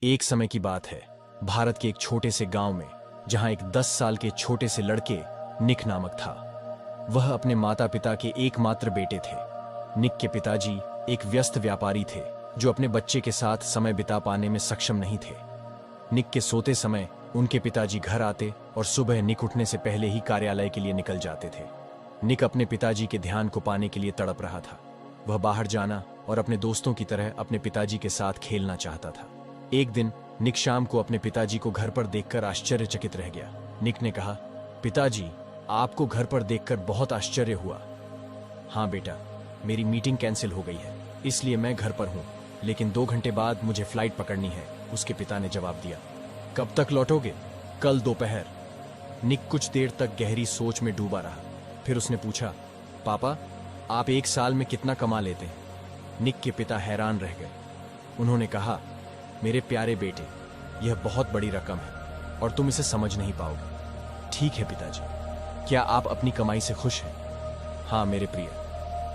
एक समय की बात है, भारत के एक छोटे से गांव में, जहां एक 10 साल के छोटे से लड़के निक नामक था। वह अपने माता पिता के एकमात्र बेटे थे। निक के पिताजी एक व्यस्त व्यापारी थे जो अपने बच्चे के साथ समय बिता पाने में सक्षम नहीं थे। निक के सोते समय उनके पिताजी घर आते और सुबह निक उठने से पहले ही कार्यालय के लिए निकल जाते थे। निक अपने पिताजी के ध्यान को पाने के लिए तड़प रहा था। वह बाहर जाना और अपने दोस्तों की तरह अपने पिताजी के साथ खेलना चाहता था। एक दिन निक शाम को अपने पिताजी को घर पर देखकर आश्चर्यचकित रह गया। निक ने कहा, पिताजी, आपको घर पर देखकर बहुत आश्चर्य हुआ। हाँ बेटा, मेरी मीटिंग कैंसिल हो गई है, इसलिए मैं घर पर हूँ, लेकिन 2 घंटे बाद मुझे फ्लाइट पकड़नी है, उसके पिता ने जवाब दिया। कब तक लौटोगे? कल दोपहर। निक कुछ देर तक गहरी सोच में डूबा रहा। फिर उसने पूछा, पापा, आप 1 साल में कितना कमा लेते हैं? निक के पिता हैरान रह गए। उन्होंने कहा, मेरे प्यारे बेटे, यह बहुत बड़ी रकम है और तुम इसे समझ नहीं पाओगे। ठीक है पिताजी, क्या आप अपनी कमाई से खुश हैं? हाँ मेरे प्रिय,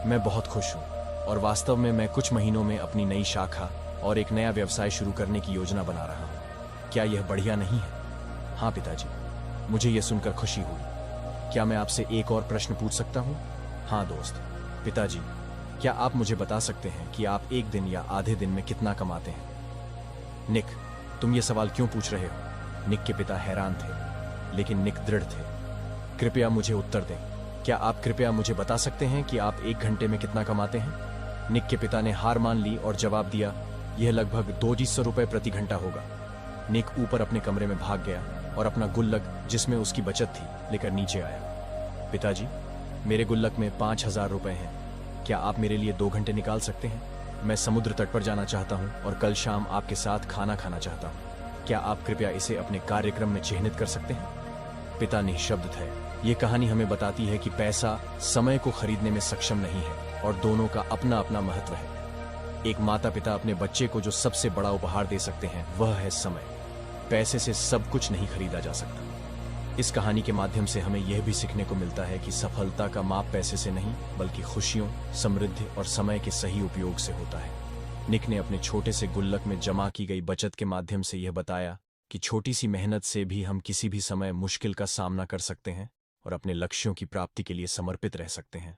मैं बहुत खुश हूँ और वास्तव में मैं कुछ महीनों में अपनी नई शाखा और एक नया व्यवसाय शुरू करने की योजना बना रहा हूँ। क्या यह बढ़िया नहीं है? हाँ पिताजी, मुझे यह सुनकर खुशी हुई। क्या मैं आपसे एक और प्रश्न पूछ सकता हूँ? हाँ दोस्त। पिताजी, क्या आप मुझे बता सकते हैं कि आप एक दिन या आधे दिन में कितना कमाते हैं? निक, तुम ये सवाल क्यों पूछ रहे हो? निक के पिता हैरान थे, लेकिन निक दृढ़ थे। कृपया मुझे उत्तर दें। क्या आप कृपया मुझे बता सकते हैं कि आप 1 घंटे में कितना कमाते हैं? निक के पिता ने हार मान ली और जवाब दिया, यह लगभग 200 रुपए प्रति घंटा होगा। निक ऊपर अपने कमरे में भाग गया और अपना गुल्लक, जिसमें उसकी बचत थी, लेकर नीचे आया। पिताजी, मेरे गुल्लक में 5000 रुपए हैं। क्या आप मेरे लिए 2 घंटे निकाल सकते हैं? मैं समुद्र तट पर जाना चाहता हूँ और कल शाम आपके साथ खाना खाना चाहता हूँ। क्या आप कृपया इसे अपने कार्यक्रम में चिह्नित कर सकते हैं? पिता निःशब्द थे। ये कहानी हमें बताती है कि पैसा समय को खरीदने में सक्षम नहीं है और दोनों का अपना अपना महत्व है। एक माता पिता अपने बच्चे को जो सबसे बड़ा उपहार दे सकते हैं वह है समय। पैसे से सब कुछ नहीं खरीदा जा सकता। इस कहानी के माध्यम से हमें यह भी सीखने को मिलता है कि सफलता का माप पैसे से नहीं, बल्कि खुशियों, समृद्धि और समय के सही उपयोग से होता है। निक ने अपने छोटे से गुल्लक में जमा की गई बचत के माध्यम से यह बताया कि छोटी सी मेहनत से भी हम किसी भी समय मुश्किल का सामना कर सकते हैं और अपने लक्ष्यों की प्राप्ति के लिए समर्पित रह सकते हैं।